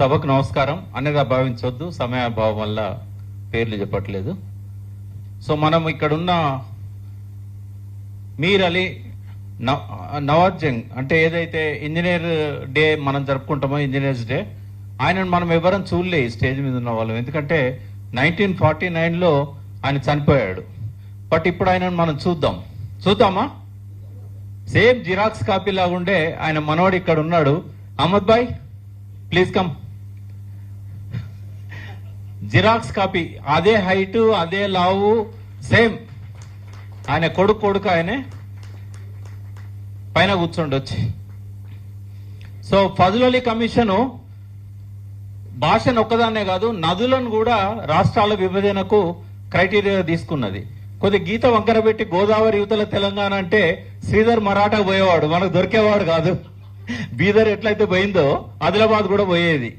సభకు నమస్కారం. అనేది భావించవద్దు, సమయాభావం వల్ల పేర్లు చెప్పట్లేదు. సో మనం ఇక్కడున్న మీర్ అలీ నవాజ్ జంగ్ అంటే ఏదైతే ఇంజనీర్ డే మనం జరుపుకుంటామో, ఇంజనీర్స్ డే, ఆయనను మనం ఎవరం చూడలే ఈ స్టేజ్ మీద ఉన్న వాళ్ళం. ఎందుకంటే 1949లో ఆయన చనిపోయాడు. బట్ ఇప్పుడు ఆయనను మనం చూద్దామా? సేమ్ జిరాక్స్ కాపీ లాగా ఉండే ఆయన మనోడు ఇక్కడ ఉన్నాడు. అహ్మద్ భాయ్ ప్లీజ్ కమ్. జిరాక్స్ కాపీ, అదే హైట్, అదే లావు, సేమ్. ఆయన కొడుకు ఆయనే పైన కూర్చోండి వచ్చి. సో ఫజల్ అలీ కమిషను భాషను ఒక్కదాన్నే కాదు, నదులను కూడా రాష్ట్రాల విభజనకు క్రైటీరియా తీసుకున్నది. కొద్ది గీత వంకర పెట్టి గోదావరి యువతల తెలంగాణ అంటే శ్రీధర్ మరాఠా పోయేవాడు, మనకు దొరికేవాడు కాదు. బీదర్ ఎట్లయితే పోయిందో ఆదిలాబాద్ కూడా పోయేది.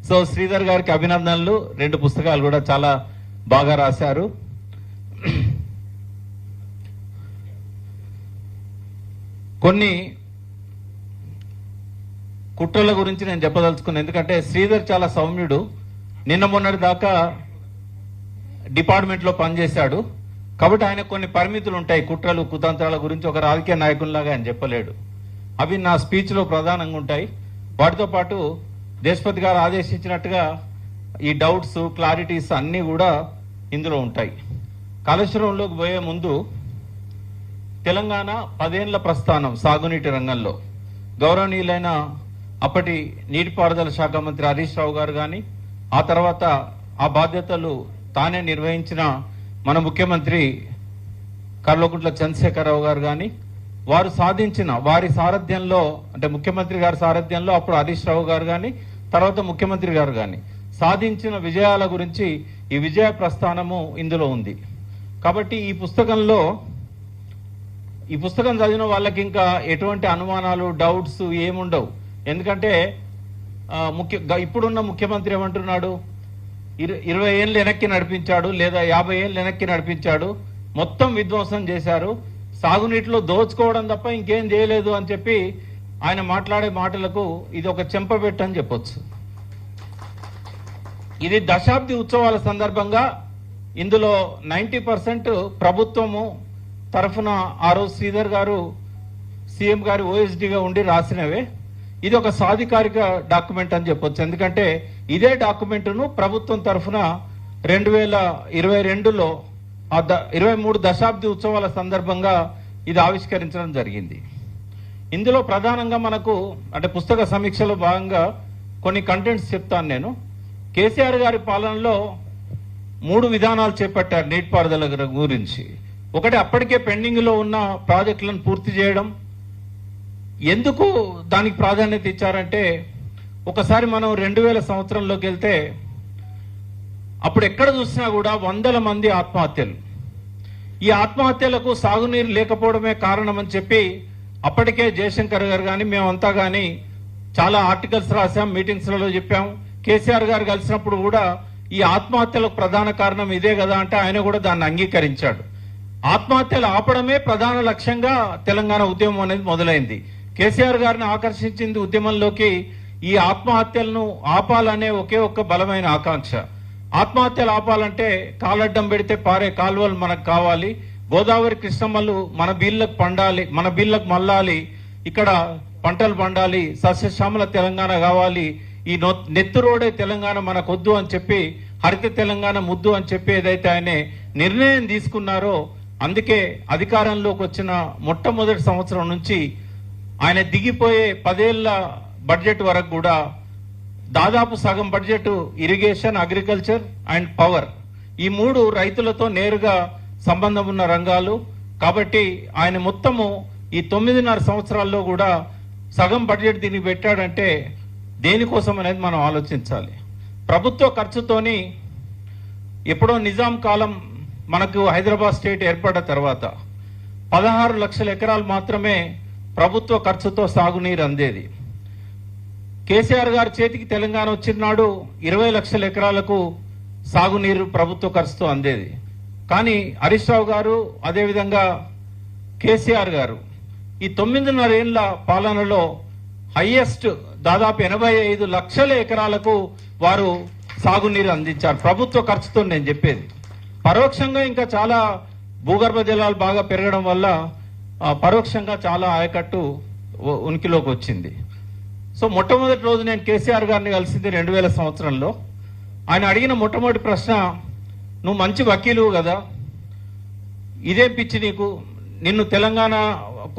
సో శ్రీధర్ గారికి అభినందనలు. 2 పుస్తకాలు కూడా చాలా బాగా రాశారు. కొన్ని కుట్రల గురించి నేను చెప్పదలుచుకున్నాను. ఎందుకంటే శ్రీధర్ చాలా సౌమ్యుడు. నిన్న మొన్నటి దాకా డిపార్ట్మెంట్లో పనిచేశాడు కాబట్టి ఆయన కొన్ని పరిమితులు ఉంటాయి. కుట్రలు కుతంత్రాల గురించి ఒక రాజకీయ నాయకుల్లాగా ఆయన చెప్పలేడు. అవి నా స్పీచ్లో ప్రధానంగా ఉంటాయి. వాటితో పాటు దేశపతి గారు ఆదేశించినట్టుగా ఈ డౌట్స్, క్లారిటీస్ అన్నీ కూడా ఇందులో ఉంటాయి. కాళేశ్వరంలోకి పోయే ముందు తెలంగాణ 10 ఏళ్ల ప్రస్థానం సాగునీటి రంగంలో గౌరవనీయులైన అప్పటి నీటిపారుదల శాఖ మంత్రి హరీష్ రావు గారు కానీ, ఆ తర్వాత ఆ బాధ్యతలు తానే నిర్వహించిన మన ముఖ్యమంత్రి కల్వకుంట్ల చంద్రశేఖరరావు గారు కానీ, వారు సాధించిన వారి సారథ్యంలో, అంటే ముఖ్యమంత్రి గారి సారథ్యంలో అప్పుడు హరీష్ రావు గారు కానీ, తర్వాత ముఖ్యమంత్రి గారు కానీ సాధించిన విజయాల గురించి ఈ విజయ ప్రస్థానము ఇందులో ఉంది. కాబట్టి ఈ పుస్తకం చదివిన వాళ్ళకి ఇంకా ఎటువంటి అనుమానాలు, డౌట్స్ ఏముండవు. ఎందుకంటే ఇప్పుడున్న ముఖ్యమంత్రి ఏమంటున్నాడు, 20 ఏళ్ళు వెనక్కి నడిపించాడు, లేదా 50 ఏళ్ళు వెనక్కి నడిపించాడు, మొత్తం విధ్వంసం చేశారు, సాగునీటిలో దోచుకోవడం తప్ప ఇంకేం చేయలేదు అని చెప్పి ఆయన మాట్లాడే మాటలకు ఇది ఒక చెంపబెట్టు అని చెప్పొచ్చు. ఇది దశాబ్ది ఉత్సవాల సందర్భంగా ఇందులో 90% ప్రభుత్వము తరఫున ఆ రోజు శ్రీధర్ గారు సీఎం గారు ఓఎస్డీగా ఉండి రాసినవే. ఇది ఒక సాధికారిక డాక్యుమెంట్ అని చెప్పొచ్చు. ఎందుకంటే ఇదే డాక్యుమెంట్ను ప్రభుత్వం తరఫున 2022లో 23 దశాబ్ది ఉత్సవాల సందర్భంగా ఇది ఆవిష్కరించడం జరిగింది. ఇందులో ప్రధానంగా మనకు అంటే పుస్తక సమీక్షలో భాగంగా కొన్ని కంటెంట్స్ చెప్తాను నేను. కేసీఆర్ గారి పాలనలో 3 విధానాలు చేపట్టారు నీటిపారుదల గురించి. ఒకటి, అప్పటికే పెండింగ్ లో ఉన్న ప్రాజెక్టులను పూర్తి చేయడం. ఎందుకు దానికి ప్రాధాన్యత ఇచ్చారంటే, ఒకసారి మనం 2000 సంవత్సరంలోకి వెళ్తే అప్పుడు ఎక్కడ చూసినా కూడా వందల మంది ఆత్మహత్యలు. ఈ ఆత్మహత్యలకు సాగునీరు లేకపోవడమే కారణం అని చెప్పి అప్పటికే జయశంకర్ గారు కానీ మేమంతా కానీ చాలా ఆర్టికల్స్ రాసాం, మీటింగ్స్లలో చెప్పాం. కేసీఆర్ గారు కలిసినప్పుడు కూడా ఈ ఆత్మహత్యలకు ప్రధాన కారణం ఇదే కదా అంటే ఆయన కూడా దాన్ని అంగీకరించాడు. ఆత్మహత్యలు ఆపడమే ప్రధాన లక్ష్యంగా తెలంగాణ ఉద్యమం అనేది మొదలైంది. కేసీఆర్ గారిని ఆకర్షించింది ఉద్యమంలోకి ఈ ఆత్మహత్యలను ఆపాలనే ఒకే ఒక్క బలమైన ఆకాంక్ష. ఆత్మహత్యలు ఆపాలంటే కాలడ్డం పెడితే పారే కాలువలు మనకు కావాలి, గోదావరి కృష్ణమ్మలు మన బీళ్ళకు మల్లాలి, ఇక్కడ పంటలు పండాలి, సస్యశ్యామల తెలంగాణ కావాలి, ఈ నెత్తురోడే తెలంగాణ మనకొద్దు అని చెప్పి, హరిత తెలంగాణ ముద్దు అని చెప్పి ఏదైతే ఆయన నిర్ణయం తీసుకున్నారో, అందుకే అధికారంలోకి వచ్చిన మొట్టమొదటి సంవత్సరం నుంచి ఆయన దిగిపోయే 10 ఏళ్ల బడ్జెట్ వరకు కూడా దాదాపు సగం budget irrigation, agriculture and power, ఈ 3 రైతులతో నేరుగా సంబంధం ఉన్న రంగాలు. కాబట్టి ఆయన మొత్తము ఈ 9.5 సంవత్సరాల్లో కూడా సగం బడ్జెట్ దీనికి పెట్టాడంటే దేనికోసం అనేది మనం ఆలోచించాలి. ప్రభుత్వ ఖర్చుతోని ఎప్పుడో నిజాం కాలం మనకు హైదరాబాద్ స్టేట్ ఏర్పడ్డ తర్వాత 16 లక్షల ఎకరాలు మాత్రమే ప్రభుత్వ ఖర్చుతో సాగునీరు అందేది. కేసీఆర్ గారి చేతికి తెలంగాణ వచ్చిన నాడు 20 లక్షల ఎకరాలకు సాగునీరు ప్రభుత్వ ఖర్చుతో అందేది. కానీ హరీష్ రావు గారు అదేవిధంగా కేసీఆర్ గారు ఈ 9.5 ఏళ్ల పాలనలో హైయెస్ట్ దాదాపు 85 లక్షల ఎకరాలకు వారు సాగునీరు అందించారు ప్రభుత్వ ఖర్చుతో. నేను చెప్పేది పరోక్షంగా ఇంకా చాలా భూగర్భ జలాలు బాగా పెరగడం వల్ల పరోక్షంగా చాలా ఆయకట్టు ఉనికిలోకి వచ్చింది. సో మొట్టమొదటి రోజు నేను కేసీఆర్ గారిని కలిసింది 2000 సంవత్సరంలో. ఆయన అడిగిన మొట్టమొదటి ప్రశ్న, నువ్వు మంచి వకీలు కదా, ఇదే పిచ్చి నీకు, నిన్ను తెలంగాణ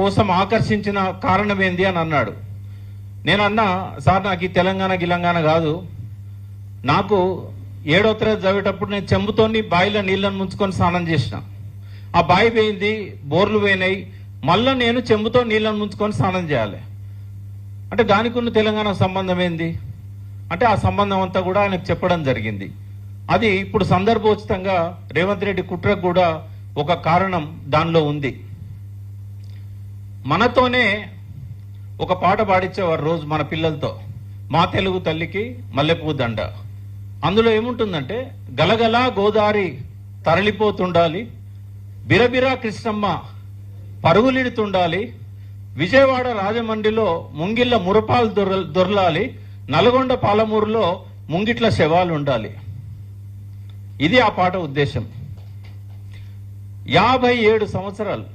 కోసం ఆకర్షించిన కారణం ఏంది అని అన్నాడు. నేను అన్నా, సార్ నాకు ఈ తెలంగాణ కాదు, నాకు 7వ తరగతి చదివేటప్పుడు నేను చెంబుతోని బావిలో నీళ్ళని ముంచుకొని స్నానం చేసిన, ఆ బావి పోయింది, బోర్లు పోయినాయి, మళ్ళా నేను చెంబుతో నీళ్ళని ముంచుకొని స్నానం చేయాలి అంటే దానికి ఉన్న తెలంగాణ సంబంధం ఏంది అంటే ఆ సంబంధం అంతా కూడా ఆయనకు చెప్పడం జరిగింది. అది ఇప్పుడు సందర్భోచితంగా రేవంత్ రెడ్డి కుట్రకు కూడా ఒక కారణం దానిలో ఉంది. మనతోనే ఒక పాట పాడించేవారు రోజు మన పిల్లలతో, మా తెలుగు తల్లికి మల్లెపూ దండ. అందులో ఏముంటుందంటే, గలగలా గోదావరి తరలిపోతుండాలి, బిరబిరా కృష్ణమ్మ పరుగులిడుతుండాలి, విజయవాడ రాజమండ్రిలో ముంగిళ్ళ మురపాలు దొరలాలి, నల్గొండ పాలమూరులో ముంగిట్ల శవాలు ఉండాలి. ఇది ఆ పాట ఉద్దేశం. 57 సంవత్సరాలు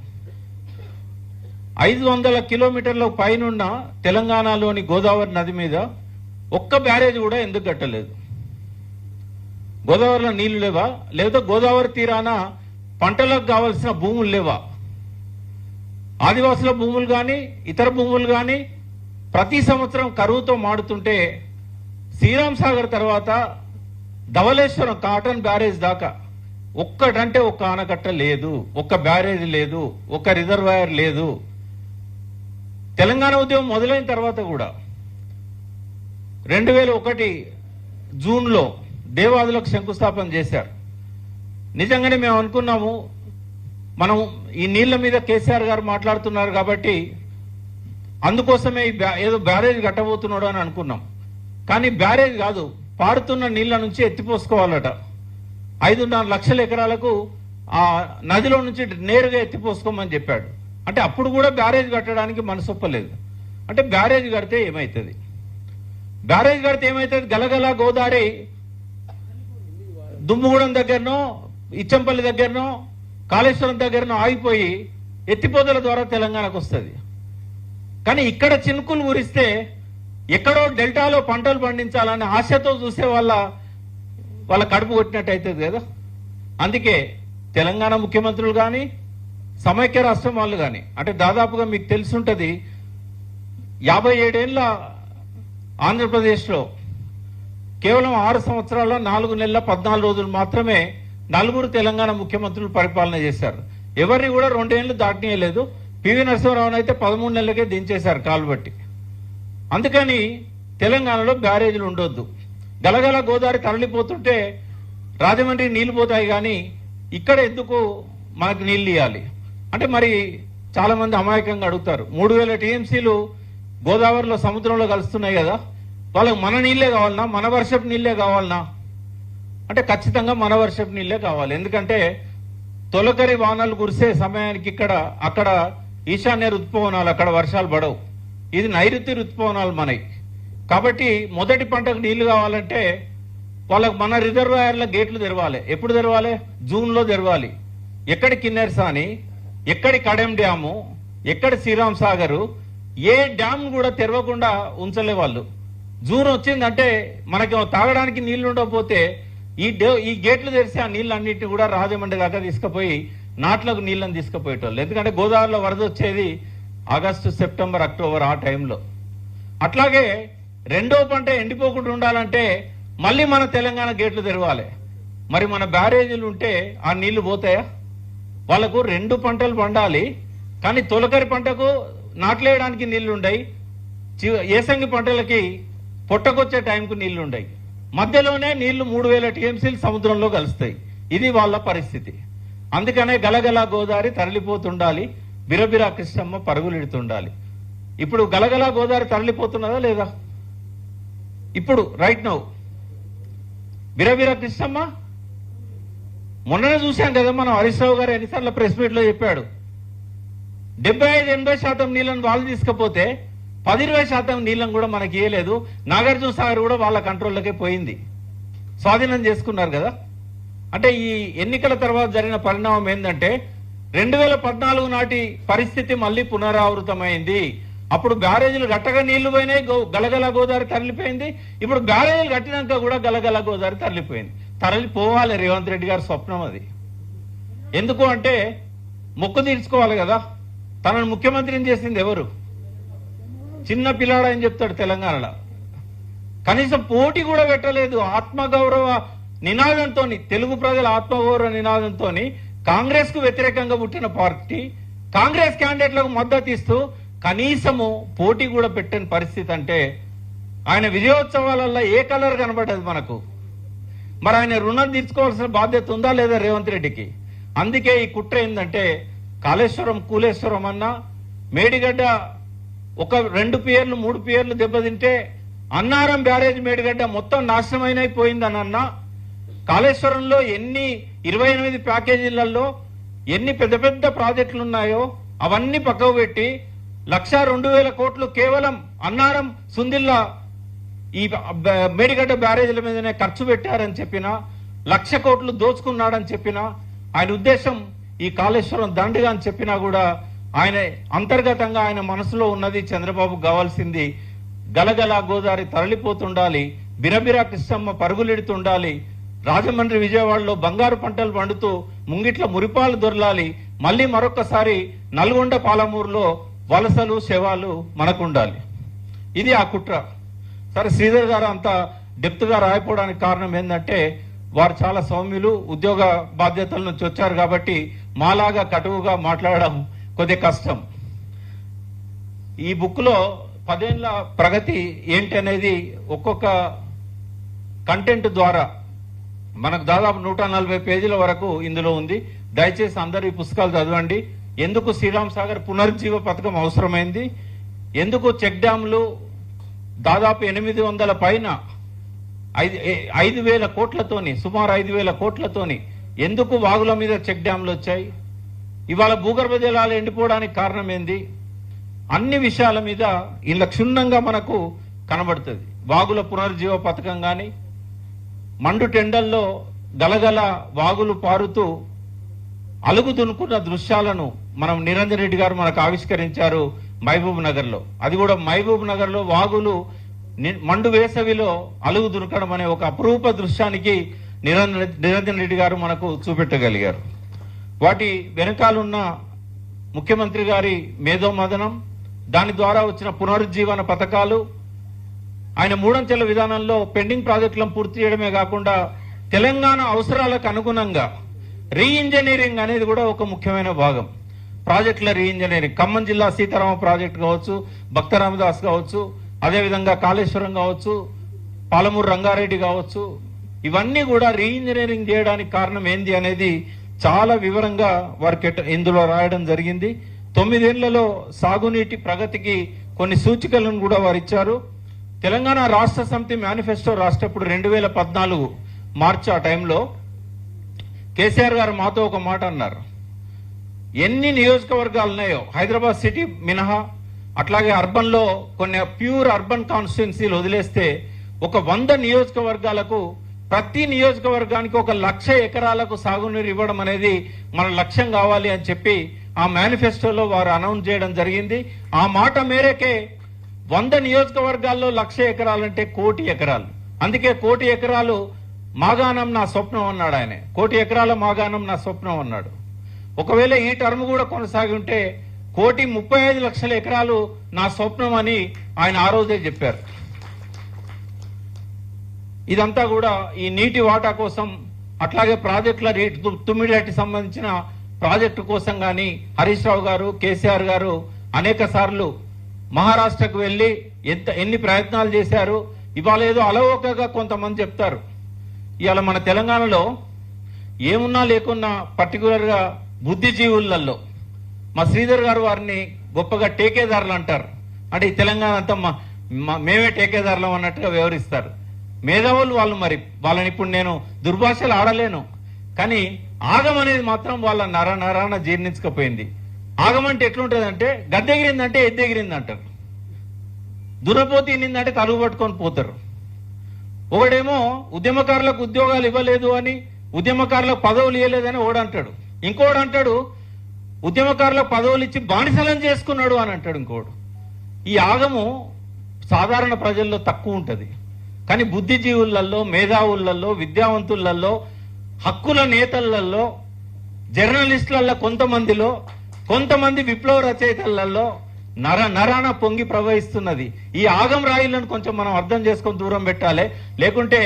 500 కిలోమీటర్ల పైనున్న తెలంగాణలోని గోదావరి నది మీద ఒక్క బ్యారేజ్ కూడా ఎందుకు కట్టలేదు? గోదావరిలో నీళ్లు లేవా? లేదా గోదావరి తీరాన పంటలకు కావలసిన భూములు లేవా? ఆదివాసుల భూములు కానీ ఇతర భూములు కానీ ప్రతి సంవత్సరం కరువుతో మాడుతుంటే, శ్రీరామ్ సాగర్ తర్వాత ధవళేశ్వరం కాటన్ బ్యారేజ్ దాకా ఒక్కటంటే ఒక్క ఆనకట్ట లేదు, ఒక్క బ్యారేజ్ లేదు, ఒక్క రిజర్వాయర్ లేదు. తెలంగాణ ఉద్యమం మొదలైన తర్వాత కూడా 2001 జూన్లో దేవాదులకు శంకుస్థాపన చేశారు. నిజంగానే మేము అనుకున్నాము, మనం ఈ నీళ్ల మీద కేసీఆర్ గారు మాట్లాడుతున్నారు కాబట్టి అందుకోసమే ఏదో బ్యారేజ్ కట్టబోతున్నాడు అని అనుకున్నాం. కానీ బ్యారేజ్ కాదు, పారుతున్న నీళ్ల నుంచి ఎత్తిపోసుకోవాలట. 5.5 లక్షల ఎకరాలకు ఆ నదిలో నుంచి నేరుగా ఎత్తిపోసుకోమని చెప్పాడు. అంటే అప్పుడు కూడా బ్యారేజ్ కట్టడానికి మనసొప్పలేదు. అంటే బ్యారేజ్ కడితే ఏమవుతుంది? బ్యారేజ్ కడితే ఏమవుతుంది? గలగల గోదావరి దుమ్ముగూడెం దగ్గరనో, ఇచ్చంపల్లి దగ్గరనో, కాళేశ్వరం దగ్గరనో ఆగిపోయి ఎత్తిపోతల ద్వారా తెలంగాణకు వస్తుంది. కానీ ఇక్కడ చినుకులు కురిస్తే ఎక్కడో డెల్టాలో పంటలు పండించాలని ఆశతో చూసే వాళ్ళ కడుపు కొట్టినట్టు అవుతుంది కదా. అందుకే తెలంగాణ ముఖ్యమంత్రులు కానీ సమైక్య రాష్ట్రం వాళ్ళు కానీ, అంటే దాదాపుగా మీకు తెలుసుంటది, 57 ఏళ్ల ఆంధ్రప్రదేశ్లో కేవలం 6 సంవత్సరాల్లో 4 నెలల 14 రోజులు మాత్రమే 4 తెలంగాణ ముఖ్యమంత్రులు పరిపాలన చేశారు. ఎవరిని కూడా 2 ఏళ్లు దాటనీయలేదు. పివి నరసింహారావును అయితే 13 నెలలకే దించేశారు కాలు బట్టి. అందుకని తెలంగాణలో బ్యారేజీలు ఉండొద్దు. గలగల గోదావరి తరలిపోతుంటే రాజమండ్రి నీళ్లు పోతాయి, కానీ ఇక్కడ ఎందుకు మనకు నీళ్ళు ఇవ్వాలి అంటే, మరి చాలా మంది అమాయకంగా అడుగుతారు, 3000 టీఎంసీలు గోదావరిలో సముద్రంలో కలుస్తున్నాయి కదా, వాళ్ళకి మన నీళ్లే కావాలన్నా, మన వర్షపు నీళ్లే కావాలన్నా అంటే ఖచ్చితంగా మన వర్షపు నీళ్లే కావాలి. ఎందుకంటే తొలకరి వానలు కురిసే సమయానికి అక్కడ ఈశాన్య ఋతుపవనాలు, అక్కడ వర్షాలు పడవు. ఇది నైరుతి ఋతుపవనాలు మనవి. కాబట్టి మొదటి పంటకు నీళ్లు కావాలంటే వాళ్ళకు మన రిజర్వాయర్ల గేట్లు తెరవాలి. ఎప్పుడు తెరవాలి? జూన్లో తెరవాలి. ఎక్కడి కిన్నెరసాని, ఎక్కడి కడెం డ్యాము, ఎక్కడి శ్రీరామ్ సాగరు, ఏ డ్యామ్ కూడా తెరవకుండా ఉంచలే వాళ్ళు. జూన్ వచ్చిందంటే మనకి తాగడానికి నీళ్లు ఉండకపోతే ఈ గేట్లు తెరిచి ఆ నీళ్ళన్నింటినీ కూడా రాజమండ్రి దాకా తీసుకుపోయి నాట్లకు నీళ్ళని తీసుకుపోయేటోళ్ళు. ఎందుకంటే గోదావరిలో వరద వచ్చేది ఆగస్టు, సెప్టెంబర్, అక్టోబర్ ఆ టైంలో. అట్లాగే రెండో పంట ఎండిపోకుండా ఉండాలంటే మళ్ళీ మన తెలంగాణ గేట్లు తెరవాలి. మరి మన బ్యారేజీలు ఉంటే ఆ నీళ్లు పోతాయా? వాళ్ళకు 2 పంటలు పండాలి, కానీ తొలకరి పంటకు నాట్లేయడానికి నీళ్లు ఉండయి, ఏసంగి పంటలకి పొట్టకొచ్చే టైంకు నీళ్లు ఉండయి. మధ్యలోనే నీళ్లు 3000 టీఎంసీలు సముద్రంలో కలుస్తాయి. ఇది వాళ్ళ పరిస్థితి. అందుకనే గలగల గోదావరి తరలిపోతుండాలి, బిరబిరా కృష్ణమ్మ పరుగులిడుతుండాలి. ఇప్పుడు గలగల గోదావరి తరలిపోతున్నదా లేదా? ఇప్పుడు రైట్ నౌ బిరబిరా కృష్ణమ్మ మొన్ననే చూశాం కదా మనం. హరీష్ రావు గారు ఎన్నిసార్లు ప్రెస్ మీట్ లో చెప్పాడు, 75-80% నీళ్ళని వాళ్ళు తీసుకపోతే 10-20% నీళ్ళని కూడా మనకి ఇవ్వలేదు. నాగార్జున సాగర్ కూడా వాళ్ళ కంట్రోల్లోకే పోయింది, స్వాధీనం చేసుకున్నారు కదా. అంటే ఈ ఎన్నికల తర్వాత జరిగిన పరిణామం ఏంటంటే 2014 నాటి పరిస్థితి మళ్ళీ పునరావృతమైంది. అప్పుడు బ్యారేజీలు గట్టగా నీళ్లు పోయినాయి, గలగల గోదావరి తరలిపోయింది. ఇప్పుడు బ్యారేజీలు కట్టినాక కూడా గలగల గోదావరి తరలిపోయింది. తరలిపోవాలి, రేవంత్ రెడ్డి గారి స్వప్నం అది. ఎందుకు అంటే మొక్కు తీర్చుకోవాలి కదా. తనను ముఖ్యమంత్రిని చేసింది ఎవరు? చిన్న పిల్లాడని చెప్తాడు తెలంగాణలో. కనీసం పోటీ కూడా పెట్టలేదు. ఆత్మగౌరవ నినాదంతో, తెలుగు ప్రజల ఆత్మగౌరవ నినాదంతో కాంగ్రెస్ కు వ్యతిరేకంగా పుట్టిన పార్టీ కాంగ్రెస్ క్యాండిడేట్లకు మద్దతు ఇస్తూ కనీసము పోటీ కూడా పెట్టని పరిస్థితి. అంటే ఆయన విజయోత్సవాలలో ఏ కలర్ కనబడదు మనకు. మరి ఆయన రుణం తీర్చుకోవాల్సిన బాధ్యత ఉందా లేదా రేవంత్ రెడ్డికి? అందుకే ఈ కుట్ర ఏంటంటే కాళేశ్వరం కూలేశ్వరం అన్నా, మేడిగడ్డ ఒక 2 పియర్లు 3 పియర్లు దెబ్బతింటే అన్నారం బ్యారేజ్ మేడిగడ్డ మొత్తం నాశనమైపోయిందని అన్నా, కాళేశ్వరంలో ఎన్ని 28 ప్యాకేజీలలో ఎన్ని పెద్ద పెద్ద ప్రాజెక్టులు ఉన్నాయో అవన్నీ పక్కకు పెట్టి 1,02,000 కోట్లు కేవలం అన్నారం సుందిల్లా ఈ మేడిగడ్డ బ్యారేజీల మీదనే ఖర్చు పెట్టారని చెప్పినా, 1,00,000 కోట్లు దోచుకున్నాడని చెప్పినా, ఆయన ఉద్దేశం ఈ కాళేశ్వరం దండగా అని చెప్పినా కూడా ఆయన అంతర్గతంగా ఆయన మనసులో ఉన్నది చంద్రబాబు కావాల్సింది గలగల గోదావరి తరలిపోతుండాలి, బిరబిరా కృష్ణమ్మ పరుగులెడుతుండాలి, రాజమండ్రి విజయవాడలో బంగారు పంటలు పండుతూ ముంగిట్ల మురిపాలు దొరలాలి, మళ్ళీ మరొకసారి నల్గొండ పాలమూరులో వలసలు శవాలు మనకుండాలి. ఇది ఆ కుట్ర. సరే, శ్రీధర్ గారు అంత డెప్త్ గా రాయపోవడానికి కారణం ఏంటంటే వారు చాలా సౌమ్యులు, ఉద్యోగ బాధ్యతల నుంచి వచ్చారు కాబట్టి మాలాగా కటువుగా మాట్లాడడం కొద్ది కష్టం. ఈ బుక్ లో 10 ఏళ్ల ప్రగతి ఏంటి అనేది ఒక్కొక్క కంటెంట్ ద్వారా మనకు దాదాపు 140 పేజీల వరకు ఇందులో ఉంది. దయచేసి అందరూ ఈ పుస్తకాలు చదవండి. ఎందుకు శ్రీరామ్ సాగర్ పునరుజ్జీవ పథకం అవసరమైంది, ఎందుకు చెక్ డ్యాంలు దాదాపు 800 పైన 5,000 కోట్లతోని, సుమారు 5,000 కోట్లతోని ఎందుకు వాగుల మీద చెక్ డ్యాంలు వచ్చాయి, ఇవాళ భూగర్భ జలాలు ఎండిపోవడానికి కారణం ఏంది, అన్ని విషయాల మీద ఇలా క్షుణ్ణంగా మనకు కనబడుతుంది. వాగుల పునరుజ్జీవ పథకం కానీ, మండు టెండల్లో గలగల వాగులు పారుతూ అలుగు దునుకున్న దృశ్యాలను మనం నిరంజన్ రెడ్డి గారు మనకు ఆవిష్కరించారు మహబూబ్ నగర్ లో. అది కూడా మహబూబ్ నగర్ లో వాగులు మండు వేసవిలో అలుగు దునకడం అనే ఒక అపురూప దృశ్యానికి నిరంజన్ రెడ్డి గారు మనకు చూపెట్టగలిగారు. వాటి వెనకాలన్న ముఖ్యమంత్రి గారి మేధోమదనం, దాని ద్వారా వచ్చిన పునరుజ్జీవన పథకాలు, ఆయన 3 అంచెల విధానంలో పెండింగ్ ప్రాజెక్టులను పూర్తి చేయడమే కాకుండా తెలంగాణ అవసరాలకు అనుగుణంగా రీఇంజనీరింగ్ అనేది కూడా ఒక ముఖ్యమైన భాగం. ప్రాజెక్టుల రీఇంజనీరింగ్, ఖమ్మం జిల్లా సీతారామ ప్రాజెక్టు కావచ్చు, భక్త రామదాస్ కావచ్చు, అదేవిధంగా కాళేశ్వరం కావచ్చు, పాలమూరు రంగారెడ్డి కావచ్చు, ఇవన్నీ కూడా రీఇంజనీరింగ్ చేయడానికి కారణం ఏంది అనేది చాలా వివరంగా వారికి ఇందులో రాయడం జరిగింది. 9 ఏళ్లలో సాగునీటి ప్రగతికి కొన్ని సూచికలను కూడా వారు ఇచ్చారు. తెలంగాణ రాష్ట్ర సమితి మేనిఫెస్టో రాసేటప్పుడు 2014 మార్చి ఆ టైంలో కేసీఆర్ గారు మాతో ఒక మాట అన్నారు. ఎన్ని నియోజకవర్గాలు ఉన్నాయో హైదరాబాద్ సిటీ మినహా, అట్లాగే అర్బన్ లో కొన్ని ప్యూర్ అర్బన్ కాన్స్టిట్యున్సీలు వదిలేస్తే ఒక 100 నియోజకవర్గాలకు ప్రతి నియోజకవర్గానికి 1,00,000 ఎకరాలకు సాగునీరు ఇవ్వడం అనేది మన లక్ష్యం కావాలి అని చెప్పి ఆ మేనిఫెస్టోలో వారు అనౌన్స్ చేయడం జరిగింది. ఆ మాట మేరకే 100 నియోజకవర్గాల్లో 1,00,000 ఎకరాలంటే 1,00,00,000 ఎకరాలు. అందుకే 1,00,00,000 ఎకరాలు మాగాణం నా స్వప్నం అన్నాడు ఆయన. 1,00,00,000 ఎకరాల మాగాణం నా స్వప్నం అన్నాడు. ఒకవేళ ఈ టర్మ్ కూడా కొనసాగి ఉంటే 1,35,00,000 ఎకరాలు నా స్వప్నం అని ఆయన ఆ రోజే చెప్పారు. ఇదంతా కూడా ఈ నీటి వాటా కోసం, అట్లాగే ప్రాజెక్టుల తుమ్మిడికి సంబంధించిన ప్రాజెక్టు కోసం కానీ హరీష్ రావు గారు, కేసీఆర్ గారు అనేక సార్లు మహారాష్ట్రకు వెళ్లి ఎన్ని ప్రయత్నాలు చేశారు. ఇవాళ ఏదో అలవోకగా కొంతమంది చెప్తారు. ఇవాళ మన తెలంగాణలో ఏమున్నా లేకున్నా పర్టికులర్ గా బుద్ధిజీవులలో మా శ్రీధర్ గారు వారిని గొప్పగా టేకేదారులు అంటారు. అంటే ఈ తెలంగాణ అంతా మేమే టేకేదారులం అన్నట్టుగా వ్యవహరిస్తారు. మేధావులు వాళ్ళు. మరి వాళ్ళని ఇప్పుడు నేను దుర్భాషలు ఆడలేను, కానీ ఆగం అనేది మాత్రం వాళ్ళ నరాన జీర్ణించకపోయింది. ఆగం అంటే ఎట్లుంటదంటే గద్దెగిరిందంటే ఎద్దెగిరింది అంటారు. దురపోతి ఏంటంటే తలుగు పట్టుకొని పోతారు. ఒకడేమో ఉద్యమకారులకు ఉద్యోగాలు ఇవ్వలేదు అని, ఉద్యమకారులకు పదవులు ఇవ్వలేదని ఓడంటాడు. ఇంకోడు అంటాడు ఉద్యమకారులకు పదవులు ఇచ్చి బానిసలం చేసుకున్నాడు అని అంటాడు ఇంకోడు. ఈ ఆగము సాధారణ ప్రజల్లో తక్కువ ఉంటుంది, కానీ బుద్ధిజీవులలో, మేధావులలో, విద్యావంతులలో, హక్కుల నేతలలో, జర్నలిస్టులలో కొంతమంది విప్లవ రచయితలలో నరాన పొంగి ప్రవహిస్తున్నది. ఈ ఆగం రాయిలను కొంచెం మనం అర్థం చేసుకొని దూరం పెట్టాలి. లేకుంటే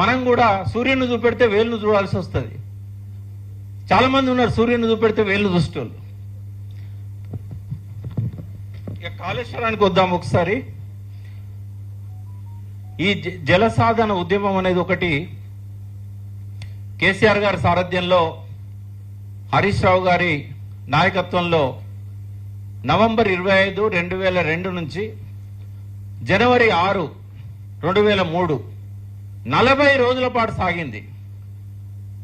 మనం కూడా సూర్యుని చూపెడితే వేలును చూడాల్సి వస్తుంది. చాలా మంది ఉన్నారు సూర్యుని చూపెడితే వేలు చూసేటోళ్ళు. ఇక కాళేశ్వరానికి వద్దాం ఒకసారి. ఈ జలసాధన ఉద్యమం అనేది ఒకటి కేసీఆర్ గారి సారథ్యంలో, హరీష్ రావు గారి నాయకత్వంలో నవంబర్ 25, 2002 నుంచి జనవరి 6, 2003 40 రోజుల పాటు సాగింది.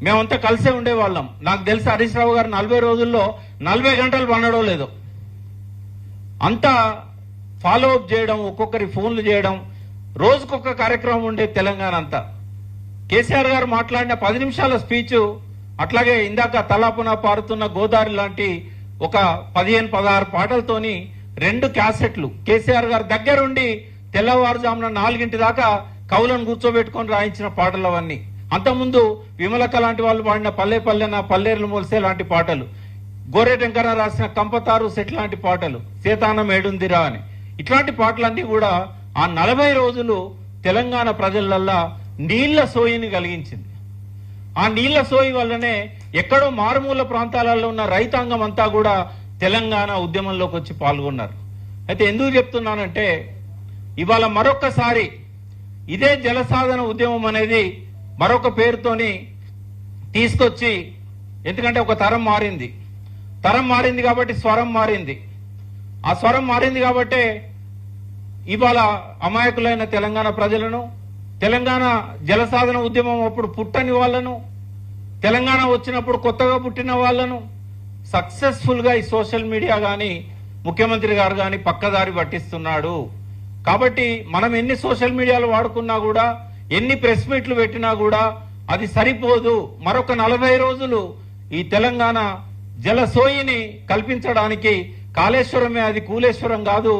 మేమంతా కలిసే ఉండేవాళ్ళం. నాకు తెలిసి హరీష్ రావు గారు 40 రోజుల్లో 40 గంటలు పండడో లేదో. అంతా ఫాలో అప్ చేయడం, ఒక్కొక్కరి ఫోన్లు చేయడం, రోజుకొక కార్యక్రమం ఉండే తెలంగాణ అంతా. కేసీఆర్ గారు మాట్లాడిన 10 నిమిషాల స్పీచ్, అట్లాగే ఇందాక తలాపున పారుతున్న గోదావరి లాంటి ఒక 15-16 పాటలతోని 2 క్యాసెట్లు కేసీఆర్ గారు దగ్గరుండి తెల్లవారుజామున 4 దాకా కవులను కూర్చోబెట్టుకొని రాయించిన పాటలు అవన్నీ. అంతకుముందు విమలక లాంటి వాళ్ళు పాడిన పల్లె పల్లెన పల్లేరులు మొలిసే లాంటి పాటలు, గోరెటెంకర రాసిన కంపతారు సెట్ లాంటి పాటలు, సేతానం ఏడుందిరా అని, ఇట్లాంటి పాటలన్నీ కూడా ఆ 40 రోజులు తెలంగాణ ప్రజలల్లా నీళ్ల సోయిని కలిగించింది. ఆ నీళ్ల సోయి వల్లనే ఎక్కడో మారుమూల ప్రాంతాలలో ఉన్న రైతాంగం అంతా కూడా తెలంగాణ ఉద్యమంలోకి వచ్చి పాల్గొన్నారు. అయితే ఎందుకు చెప్తున్నానంటే, ఇవాళ మరొక్కసారి ఇదే జలసాధన ఉద్యమం అనేది మరొక పేరుతోని తీసుకొచ్చి, ఎందుకంటే ఒక తరం మారింది కాబట్టి స్వరం మారింది. ఆ స్వరం మారింది కాబట్టే ఇవాళ అమాయకులైన తెలంగాణ ప్రజలను, తెలంగాణ జలసాధన ఉద్యమం అప్పుడు పుట్టని వాళ్ళను, తెలంగాణ వచ్చినప్పుడు కొత్తగా పుట్టిన వాళ్ళను సక్సెస్ఫుల్ గా ఈ సోషల్ మీడియా గాని, ముఖ్యమంత్రి గారు గాని పక్కదారి పట్టిస్తున్నాడు. కాబట్టి మనం ఎన్ని సోషల్ మీడియాలు వాడుకున్నా కూడా, ఎన్ని ప్రెస్ మీట్లు పెట్టినా కూడా అది సరిపోదు. మరొక 40 రోజులు ఈ తెలంగాణ జలసోయిని కల్పించడానికి కాళేశ్వరమే అది, కూలేశ్వరం కాదు.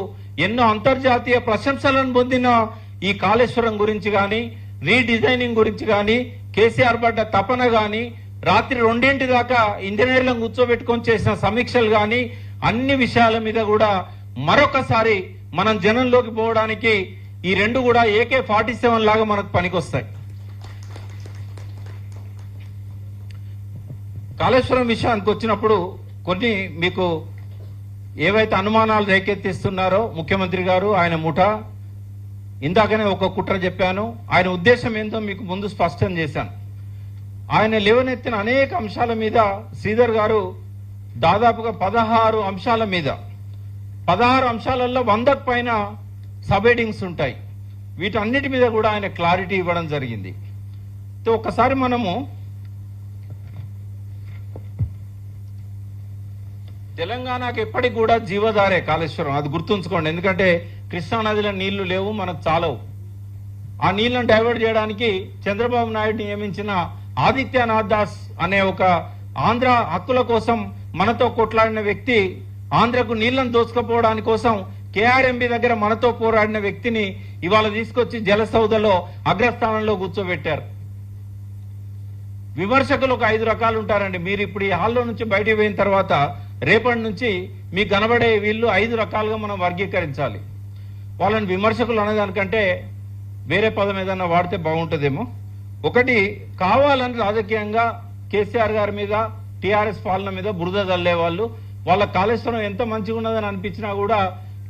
ఎన్నో అంతర్జాతీయ ప్రశంసలను పొందిన ఈ కాళేశ్వరం గురించి గాని, రీడిజైనింగ్ గురించి గాని, కేసీఆర్ పడ్డ తపన గాని, రాత్రి 2 దాకా ఇంజనీర్లను కూర్చోబెట్టుకొని చేసిన సమీక్షలు గాని, అన్ని విషయాల మీద కూడా మరొకసారి మనం జనంలోకి పోవడానికి ఈ 2 కూడా AK-47 లాగా మనకు పనికొస్తాయి. కాళేశ్వరం విషయానికి వచ్చినప్పుడు కొన్ని మీకు ఏవైతే అనుమానాలు రేకెత్తిస్తున్నారో ముఖ్యమంత్రి గారు, ఆయన ముఠా, ఇందాకనే ఒక కుట్ర చెప్పాను. ఆయన ఉద్దేశం ఏందో మీకు ముందు స్పష్టం చేశాను. ఆయన లేవనెత్తిన అనేక అంశాల మీద శ్రీధర్ గారు దాదాపుగా 16 అంశాల మీద, 16 అంశాలలో 100కు పైన సబ్ హెడింగ్స్ ఉంటాయి. వీటన్నిటి మీద కూడా ఆయన క్లారిటీ ఇవ్వడం జరిగింది. ఒకసారి మనము తెలంగాణకు ఎప్పటికి కూడా జీవధారే కాళేశ్వరం, అది గుర్తుంచుకోండి. ఎందుకంటే కృష్ణానదిలో నీళ్లు లేవు, మనకు చాలవు. ఆ నీళ్లను డైవర్ట్ చేయడానికి చంద్రబాబు నాయుడు నియమించిన ఆదిత్యనాథ్ దాస్ అనే ఒక ఆంధ్ర హక్కుల కోసం మనతో కొట్లాడిన వ్యక్తి, ఆంధ్రకు నీళ్లను దోచుకపోవడానికి కోసం KRMB దగ్గర మనతో పోరాడిన వ్యక్తిని ఇవాళ తీసుకొచ్చి జలసౌధలో అగ్రస్థానంలో కూర్చోబెట్టారు. విమర్శకులు ఒక 5 రకాలు ఉంటారండి. మీరు ఇప్పుడు ఈ హాల్లో నుంచి బయటికి పోయిన తర్వాత రేపటి నుంచి మీకు కనబడే వీళ్ళు 5 రకాలుగా మనం వర్గీకరించాలి. వాళ్ళని విమర్శకులు అనేదానికంటే వేరే పదం ఏదన్నా వాడితే బాగుంటుందేమో. ఒకటి, కావాలని రాజకీయంగా కేసీఆర్ గారి మీద, టీఆర్ఎస్ పాలన మీద బురద చల్లే వాళ్ళు, వాళ్ళ కాళేశ్వరం ఎంత మంచిగా ఉన్నదని అనిపించినా కూడా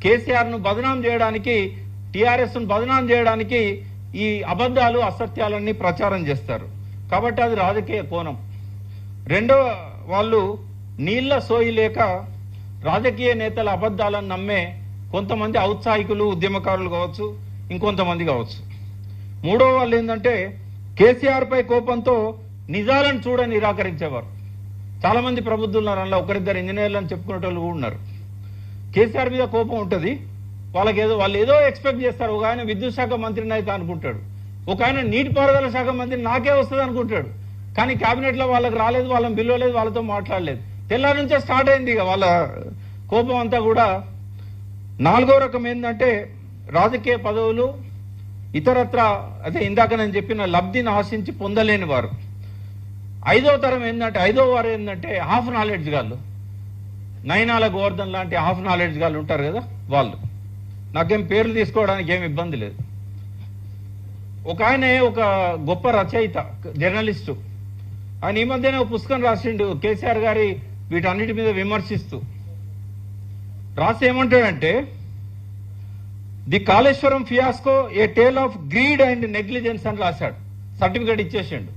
కేసీఆర్ ను బదనాం చేయడానికి, టీఆర్ఎస్ ను బదనాం చేయడానికి ఈ అబద్ధాలు, అసత్యాలన్నీ ప్రచారం చేస్తారు. కాబట్టి అది రాజకీయ కోణం. రెండవ వాళ్ళు నీళ్ల సోయి లేక రాజకీయ నేతల అబద్ధాలను నమ్మే కొంతమంది ఔత్సాహికులు, ఉద్యమకారులు కావచ్చు, ఇంకొంతమంది కావచ్చు. మూడవ వాళ్ళు ఏంటంటే కేసీఆర్ పై కోపంతో నిజాలను చూడ నిరాకరించేవారు. చాలా మంది ప్రబుద్ధులు ఉన్నారు, అందులో ఒకరిద్దరు ఇంజనీర్లను చెప్పుకునే వాళ్ళు కూడా ఉన్నారు. కేసీఆర్ మీద కోపం ఉంటుంది, వాళ్ళు ఏదో ఎక్స్పెక్ట్ చేస్తారు. ఒక ఆయన విద్యుత్ శాఖ మంత్రిని అయితే అనుకుంటాడు, ఒక ఆయన నీటిపారుదల శాఖ మంత్రి నాకే వస్తుంది అనుకుంటాడు. కానీ కేబినెట్లో వాళ్ళకి రాలేదు, వాళ్ళని పిలవలేదు, వాళ్ళతో మాట్లాడలేదు. తెల్లారి నుంచే స్టార్ట్ అయింది ఇక వాళ్ళ కోపం అంతా కూడా. నాలుగో రకం ఏంటంటే రాజకీయ పదవులు ఇతరత్ర, అదే ఇందాక నేను చెప్పిన లబ్ధిని ఆశించి పొందలేని వారు. ఐదో వారు ఏంటంటే హాఫ్ నాలెడ్జ్ గాళ్ళు, నయనాల గోవర్ధన్ లాంటి హాఫ్ నాలెడ్జ్ గాళ్ళు ఉంటారు కదా వాళ్ళు. నాకేం పేర్లు తీసుకోవడానికి ఏమి ఇబ్బంది లేదు. ఒక ఒక గొప్ప రచయిత, జర్నలిస్టు, ఆయన ఈ మధ్యనే ఒక పుస్తకం రాసిండు కేసీఆర్ గారి వీటన్నిటి మీద విమర్శిస్తూ. రాసి ఏమంటాడంటే, the Kaleshwaram fiasco a tale of greed and negligence అని రాశాడు. సర్టిఫికేట్ ఇచ్చేసిండు,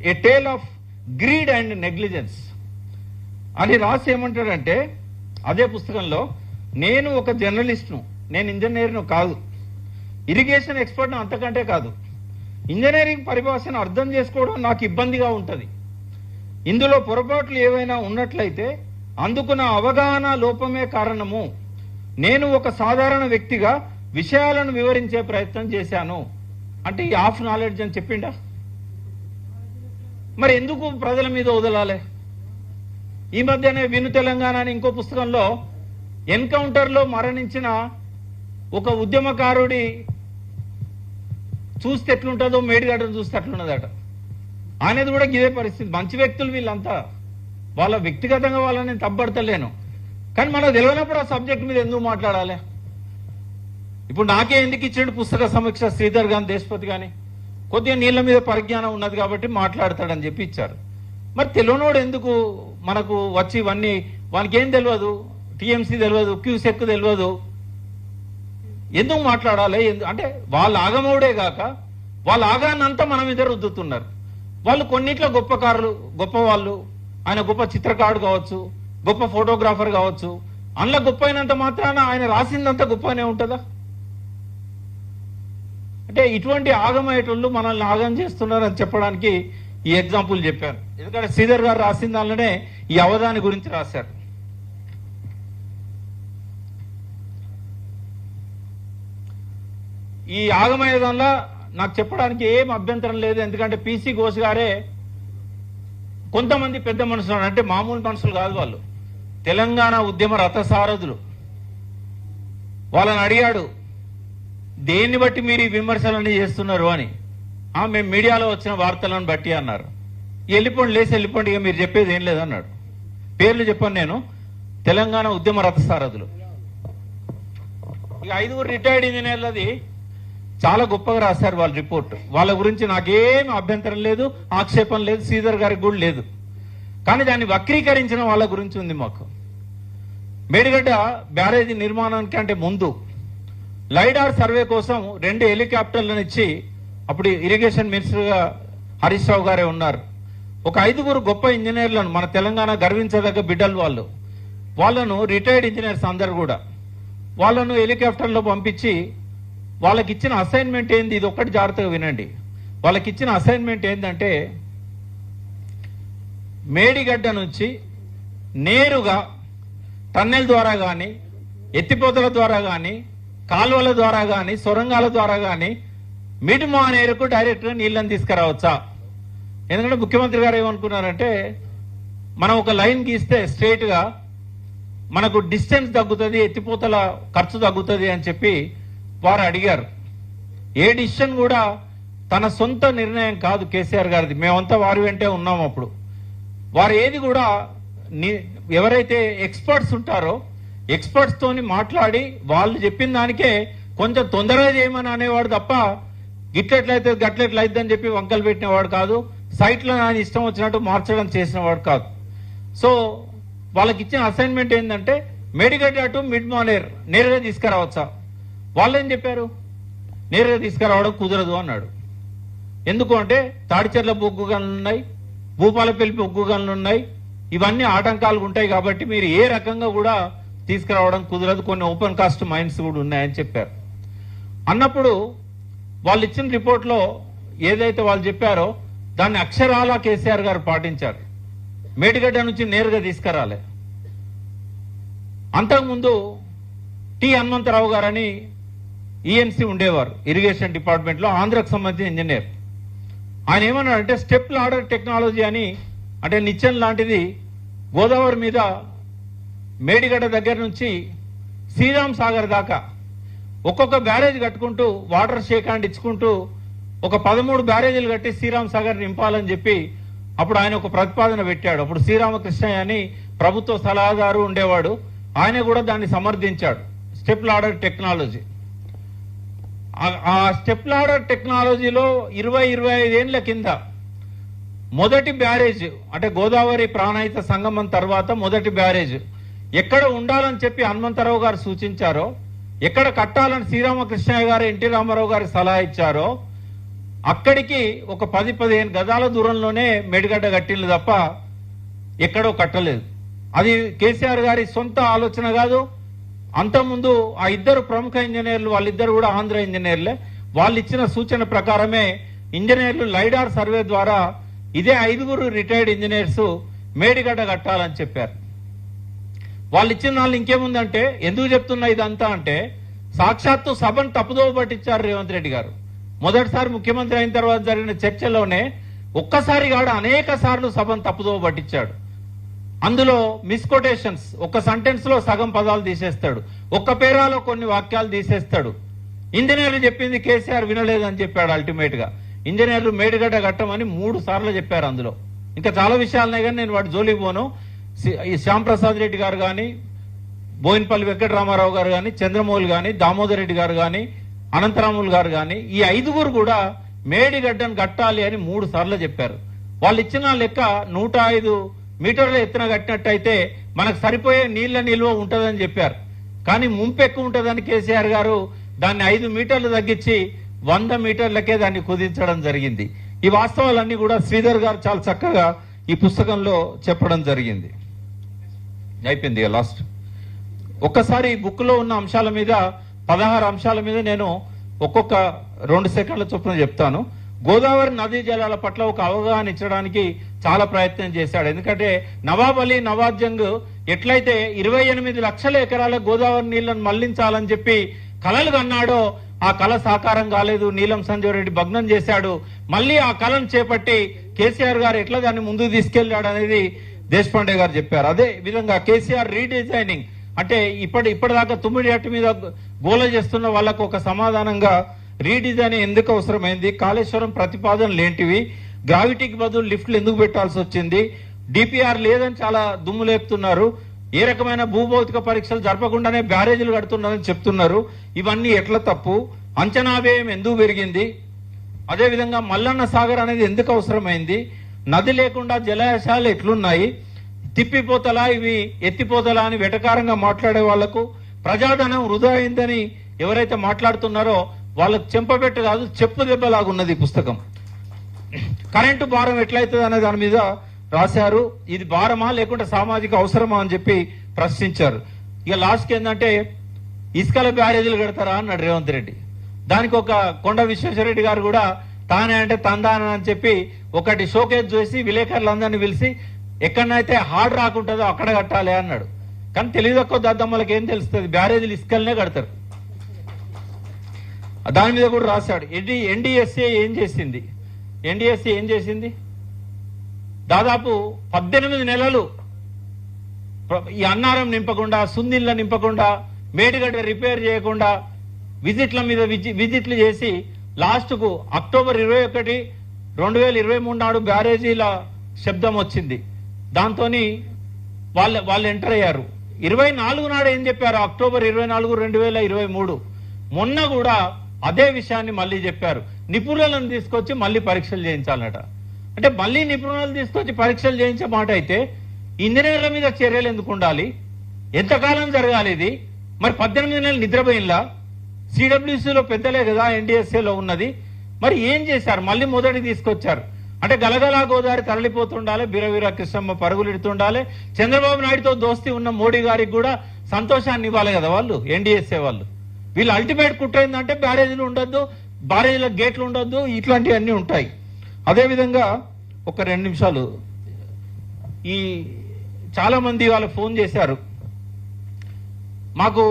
a tale of greed and negligence అని రాసి ఏమంటాడంటే అదే పుస్తకంలో, నేను ఒక జర్నలిస్ట్ను, నేను ఇంజనీర్ను కాదు, ఇరిగేషన్ ఎక్స్పర్ట్ను అంతకంటే కాదు. ఇంజనీరింగ్ పరిభాషను అర్థం చేసుకోవడం నాకు ఇబ్బందిగా ఉంటుంది. ఇందులో పొరపాట్లు ఏవైనా ఉన్నట్లయితే అందుకు నా అవగాహన లోపమే కారణము. నేను ఒక సాధారణ వ్యక్తిగా విషయాలను వివరించే ప్రయత్నం చేశాను అంటే ఈ హాఫ్ నాలెడ్జ్ అని చెప్పిండా? మరి ఎందుకు ప్రజల మీద వదలాలి? ఈ మధ్యనే విను తెలంగాణ అని ఇంకో పుస్తకంలో ఎన్కౌంటర్లో మరణించిన ఒక ఉద్యమకారుడి చూస్తే ఎట్లుంటుందో మేడిగడ్డను చూస్తే అట్లున్నదట. అనేది కూడా ఇదే పరిస్థితి. మంచి వ్యక్తులు వీళ్ళంతా, వాళ్ళ వ్యక్తిగతంగా వాళ్ళని తప్పడతలేను, కానీ మనకు తెలియనప్పుడు ఆ సబ్జెక్ట్ మీద ఎందుకు మాట్లాడాలి? ఇప్పుడు నాకే ఎందుకు ఇచ్చాడు పుస్తక సమీక్ష శ్రీధర్ గాని దేశపతి గాని? కొద్దిగా నీళ్ళ మీద పరిజ్ఞానం ఉన్నది కాబట్టి మాట్లాడతాడని చెప్పి ఇచ్చారు. మరి తెలియనోడు ఎందుకు మనకు వచ్చి ఇవన్నీ? వానికి ఏం తెలియదు, టీఎంసీ తెలియదు, క్యూసెక్ తెలియదు, ఎందుకు మాట్లాడాలి? అంటే వాళ్ళ ఆగమవుడే కాక వాళ్ళ ఆగాన్నంతా మన మీద రుద్దుతున్నారు. వాళ్ళు కొన్నిట్లో గొప్పకారులు, గొప్పవాళ్ళు, ఆయన గొప్ప చిత్రకారుడు కావచ్చు, గొప్ప ఫోటోగ్రాఫర్ కావచ్చు, అందులో గొప్ప అయినంత మాత్రాన ఆయన రాసిందంతా గొప్పనే ఉంటుందా? అంటే ఇటువంటి ఆగమయ్యేటోళ్ళు మనల్ని ఆగం చేస్తున్నారని చెప్పడానికి ఈ ఎగ్జాంపుల్ చెప్పాను. ఎందుకంటే శ్రీధర్ గారు రాసిన దానిలోనే ఈ అవధాని గురించి రాశారు. ఈ ఆగమయ్యేదానిలో నాకు చెప్పడానికి ఏం అభ్యంతరం లేదు. ఎందుకంటే పీసీ ఘోష్ గారే కొంతమంది పెద్ద మనుషులు, అంటే మామూలు మనుషులు కాదు వాళ్ళు, తెలంగాణ ఉద్యమ రథసారథులు. వాళ్ళని అడిగాడు, దేన్ని బట్టి మీరు ఈ విమర్శలన్నీ చేస్తున్నారు అని. మేము మీడియాలో వచ్చిన వార్తలను బట్టి అన్నారు. వెళ్ళిపోండి, లేచి వెళ్ళిపోండి, ఇక మీరు చెప్పేది ఏం లేదన్నాడు. పేర్లు చెప్పాను నేను, తెలంగాణ ఉద్యమ రథసారథులు. ఇక 5 రిటైర్డ్ ఇంజనీర్లది చాలా గొప్పగా రాశారు వాళ్ళ రిపోర్ట్. వాళ్ళ గురించి నాకేం అభ్యంతరం లేదు, ఆక్షేపం లేదు, శ్రీధర్ గారికి కూడా లేదు. కానీ దాన్ని వక్రీకరించిన వాళ్ళ గురించి ఉంది మాకు. మేడిగడ్డ బ్యారేజీ నిర్మాణానికి అంటే ముందు లైడార్ సర్వే కోసం 2 హెలికాప్టర్లను ఇచ్చి, అప్పుడు ఇరిగేషన్ మినిస్టర్గా హరీష్ రావు గారే ఉన్నారు, ఒక 5 గొప్ప ఇంజనీర్లను, మన తెలంగాణ గర్వించదగ్గ బిడ్డలు వాళ్ళను రిటైర్డ్ ఇంజనీర్స్ అందరు కూడా, వాళ్ళను హెలికాప్టర్లో పంపించి వాళ్ళకి ఇచ్చిన అసైన్మెంట్ ఏంది, ఇది ఒక్కటి జాగ్రత్తగా వినండి. వాళ్ళకి ఇచ్చిన అసైన్మెంట్ ఏంటంటే, మేడిగడ్డ నుంచి నేరుగా టన్నెల్ ద్వారా కానీ, ఎత్తిపోతల ద్వారా కానీ, కాలువల ద్వారా కానీ, సొరంగాల ద్వారా కానీ మిడ్ మానేరుకు డైరెక్ట్గా నీళ్ళని తీసుకురావచ్చా? ఎందుకంటే ముఖ్యమంత్రి గారు ఏమనుకున్నారంటే, మనం ఒక లైన్ గీస్తే స్ట్రైట్గా మనకు డిస్టెన్స్ తగ్గుతుంది, ఎత్తిపోతల ఖర్చు తగ్గుతుంది అని చెప్పి వారు అడిగారు. ఏ డిసిషన్ కూడా తన సొంత నిర్ణయం కాదు కేసీఆర్ గారిది, మేమంతా వారి వెంటే ఉన్నాం. అప్పుడు వారు ఏది కూడా ఎవరైతే ఎక్స్పర్ట్స్ ఉంటారో ఎక్స్పర్ట్స్ తోని మాట్లాడి వాళ్ళు చెప్పిన దానికే కొంచెం తొందరగా చేయమని అనేవాడు తప్ప, గిట్లెట్లయితే గట్లెట్లయితే అని చెప్పి వంకలు పెట్టినవాడు కాదు, సైట్లో ఆయన ఇష్టం వచ్చినట్టు మార్చడం చేసినవాడు కాదు. సో వాళ్ళకి ఇచ్చిన అసైన్మెంట్ ఏంటంటే, మేడిగడ్డ టు మిడ్ మానేర్ నేరుగా తీసుకురావచ్చా? వాళ్ళు ఏం చెప్పారు, నేరుగా తీసుకురావడం కుదరదు అన్నాడు. ఎందుకు అంటే తాడిచెర్ల బొగ్గు గనులు ఉన్నాయి, భూపాలపల్లి బొగ్గు గనులు ఉన్నాయి, ఇవన్నీ ఆటంకాలు ఉంటాయి కాబట్టి మీరు ఏ రకంగా కూడా తీసుకురావడం కుదరదు, కొన్ని ఓపెన్ కాస్ట్ మైన్స్ కూడా ఉన్నాయని చెప్పారు. అన్నప్పుడు వాళ్ళు ఇచ్చిన రిపోర్ట్లో ఏదైతే వాళ్ళు చెప్పారో దాన్ని అక్షరాలా కేసీఆర్ గారు పాటించారు. మేడిగడ్డ నుంచి నేరుగా తీసుకురాలే. అంతకుముందు టి హనుమంతరావు గారని ఈఎన్సీ ఉండేవారు ఇరిగేషన్ డిపార్ట్మెంట్లో, ఆంధ్రకు సంబంధించిన ఇంజనీర్. ఆయన ఏమన్నాడంటే స్టెప్ లాడర్ టెక్నాలజీ అని, అంటే నిచ్చెన లాంటిది గోదావరి మీద మేడిగడ్డ దగ్గర నుంచి శ్రీరామ్ సాగర్ దాకా ఒక్కొక్క బ్యారేజ్ కట్టుకుంటూ వాటర్ షేక్ హ్యాండ్ ఇచ్చుకుంటూ ఒక 13 బ్యారేజీలు కట్టి శ్రీరామ్ సాగర్ నింపాలని చెప్పి అప్పుడు ఆయన ఒక ప్రతిపాదన పెట్టాడు. అప్పుడు శ్రీరామకృష్ణయ్య అని ప్రభుత్వ సలహాదారు ఉండేవాడు, ఆయన కూడా దాన్ని సమర్థించాడు, స్టెప్ లాడర్ టెక్నాలజీ. ఆ స్టెప్ లాడర్ టెక్నాలజీలో 20-25 ఏళ్ల కింద మొదటి బ్యారేజ్, అంటే గోదావరి ప్రాణహిత సంగమం తర్వాత మొదటి బ్యారేజ్ ఎక్కడ ఉండాలని చెప్పి హనుమంతరావు గారు సూచించారో, ఎక్కడ కట్టాలని శ్రీరామకృష్ణయ్య గారు ఎన్టీ రామారావు గారికి సలహా ఇచ్చారో అక్కడికి ఒక 10-15 గజాల దూరంలోనే మేడిగడ్డ కట్టిల్లు తప్ప ఎక్కడో కట్టలేదు. అది కేసీఆర్ గారి సొంత ఆలోచన కాదు. అంతకుముందు ఆ ఇద్దరు ప్రముఖ ఇంజనీర్లు, వాళ్ళిద్దరు కూడా ఆంధ్ర ఇంజనీర్లే, వాళ్ళు ఇచ్చిన సూచన ప్రకారమే ఇంజనీర్లు లైడార్ సర్వే ద్వారా ఇదే 5 రిటైర్డ్ ఇంజనీర్స్ మేడిగడ్డ కట్టాలని చెప్పారు. వాళ్ళు ఇచ్చిన వాళ్ళు ఇంకేముందంటే, ఎందుకు చెప్తున్నా ఇదంతా అంటే సాక్షాత్తు సభను తప్పుదోవ పట్టించారు రేవంత్ రెడ్డి గారు. మొదటిసారి ముఖ్యమంత్రి అయిన తర్వాత జరిగిన చర్చలోనే ఒక్కసారి కాదు అనేక సార్లు సభను తప్పుదోవ పట్టించాడు. అందులో మిస్కొటేషన్స్, ఒక సెంటెన్స్ లో సగం పదాలు తీసేస్తాడు, ఒక్క పేరాలో కొన్ని వాక్యాలు తీసేస్తాడు. ఇంజనీర్లు చెప్పింది కేసీఆర్ వినలేదని చెప్పాడు. అల్టిమేట్ గా ఇంజనీర్లు మేడిగడ్డ కట్టమని 3 సార్లు చెప్పారు. అందులో ఇంకా చాలా విషయాలున్నాయి కానీ నేను వాటి జోలికి పోను. ఈ శ్యాంప్రసాద్ రెడ్డి గారు కానీ, బోయినపల్లి వెంకటరామారావు గారు కానీ, చంద్రమౌళి కానీ, దామోదర్ రెడ్డి గారు కానీ, అనంతరాములు గారు కానీ, ఈ 5 కూడా మేడిగడ్డను కట్టాలి అని 3 సార్లు చెప్పారు. వాళ్ళు ఇచ్చిన లెక్క 105 మీటర్ల ఎత్తున కట్టినట్టయితే మనకు సరిపోయే నీళ్ల నిల్వ ఉంటుందని చెప్పారు. కానీ ముంపు ఎక్కువ ఉంటుందని కేసీఆర్ గారు దాన్ని 5 మీటర్లు తగ్గించి 100 మీటర్లకే దాన్ని కుదించడం జరిగింది. ఈ వాస్తవాలన్నీ కూడా శ్రీధర్ గారు చాలా చక్కగా ఈ పుస్తకంలో చెప్పడం జరిగింది. అయిపోయింది లాస్ట్. ఒక్కసారి బుక్ లో ఉన్న అంశాల మీద 16 అంశాల మీద నేను ఒక్కొక్క 2 సెకండ్ల చొప్పున చెప్తాను. గోదావరి నదీ జలాల పట్ల ఒక అవగాహన ఇచ్చడానికి చాలా ప్రయత్నం చేశాడు. ఎందుకంటే నవాబ్ అలీ నవాజ్ జంగ్ ఎట్లయితే 28 లక్షల ఎకరాల గోదావరి నీళ్లను మళ్లించాలని చెప్పి కలలు కన్నాడో ఆ కళ సాకారం కాలేదు. నీలం సంజయ్ రెడ్డి భగ్నం చేశాడు. మళ్ళీ ఆ కళను చేపట్టి కేసీఆర్ గారు ఎట్లా దాన్ని ముందుకు తీసుకెళ్లాడు అనేది దేశపాండే గారు చెప్పారు. అదే విధంగా కేసీఆర్ రీడిజైనింగ్ అంటే ఇప్పటిదాకా తుమ్మిడి అట్టు మీద గోల చేస్తున్న వాళ్ళకు ఒక సమాధానంగా రీడిజైనింగ్ ఎందుకు అవసరమైంది, కాళేశ్వరం ప్రతిపాదనలు ఏంటివి, గ్రావిటీకి బదులు లిఫ్ట్లు ఎందుకు పెట్టాల్సి వచ్చింది, డిపిఆర్ లేదని చాలా దుమ్ము లేపుతున్నారు, ఏ రకమైన భూభౌతిక పరీక్షలు జరపకుండానే బ్యారేజీలు కడుతున్నారని చెప్తున్నారు. ఇవన్నీ ఎట్లా తప్పు, అంచనా వ్యయం ఎందుకు పెరిగింది, అదేవిధంగా మల్లన్న సాగర్ అనేది ఎందుకు అవసరమైంది, నది లేకుండా జలాశయాలు ఎట్లున్నాయి, తిప్పిపోతలా ఇవి ఎత్తిపోతలా అని వెటకారంగా మాట్లాడే వాళ్లకు ప్రజాధనం వృధా అయిందని ఎవరైతే మాట్లాడుతున్నారో వాళ్ళకు చెంపబెట్టు కాదు చెప్పు దెబ్బలాగున్నది ఈ పుస్తకం. కరెంటు భారం ఎట్లయితుంది అనే దాని మీద రాశారు. ఇది భారమా లేకుంటే సామాజిక అవసరమా అని చెప్పి ప్రశ్నించారు. ఇక లాస్ట్కి ఏంటంటే ఇసుకల బ్యారేజీలు కడతారా అన్నాడు రేవంత్ రెడ్డి. దానికి ఒక కొండ విశ్వేశ్వరరెడ్డి గారు కూడా తానే అంటే తందాన అని చెప్పి ఒకటి షోకేజ్ చేసి విలేకరులందరినీ పిలిచి ఎక్కడనైతే హార్డ్ రాకుంటుందో అక్కడ కట్టాలి అన్నాడు. కానీ తెలియదక్కువ దద్దమ్మలకి ఏం తెలుస్తుంది, బ్యారేజీలు ఇసుకలనే కడతారు. దాని మీద కూడా రాశాడు. ఎన్డీఎస్ఏ ఏం చేసింది, ఎన్డీఎస్ఏ ఏం చేసింది, దాదాపు 18 నెలలు ఈ అన్నారం నింపకుండా, సుందిళ్ళ నింపకుండా, మేడిగడ్డ రిపేర్ చేయకుండా విజిట్ల మీద విజిట్లు చేసి లాస్ట్కు అక్టోబర్ 21, 2023 నాడు బ్యారేజీల శబ్దం వచ్చింది. దాంతో వాళ్ళు ఎంటర్ అయ్యారు. 24 నాడు ఏం చెప్పారు, అక్టోబర్ 24, 2023 మొన్న కూడా అదే విషయాన్ని మళ్ళీ చెప్పారు. నిపుణులను తీసుకొచ్చి మళ్ళీ పరీక్షలు చేయించాలట. అంటే మళ్ళీ నిపుణులను తీసుకొచ్చి పరీక్షలు చేయించే మాట అయితే ఇంజనీర్ల మీద చర్యలు ఎందుకు ఉండాలి, ఎంతకాలం జరగాలి ఇది? మరి 18 నెలలు నిద్రపోయినలా? సిడబ్ల్యూసీలో పెద్దలే కదా ఎన్డీఎస్ఏలో ఉన్నది. మరి ఏం చేశారు, మళ్ళీ మొదటి తీసుకొచ్చారు. అంటే గలగలా గోదావరి తరలిపోతుండాలి, బిరవీర కృష్ణమ్మ పరుగులెడుతుండాలి. చంద్రబాబు నాయుడుతో దోస్తీ ఉన్న మోడీ గారికి కూడా సంతోషాన్ని ఇవ్వాలి కదా వాళ్ళు ఎన్డీఎస్ఏ వాళ్ళు. వీళ్ళు అల్టిమేట్ కుట్ర ఏంటంటే బ్యారేజీలు ఉండొద్దు, బ్యారేజీల గేట్లు ఉండొద్దు, ఇట్లాంటివన్నీ ఉంటాయి. అదేవిధంగా ఒక 2 నిమిషాలు, ఈ చాలా మంది వాళ్ళు ఫోన్ చేశారు. మాకు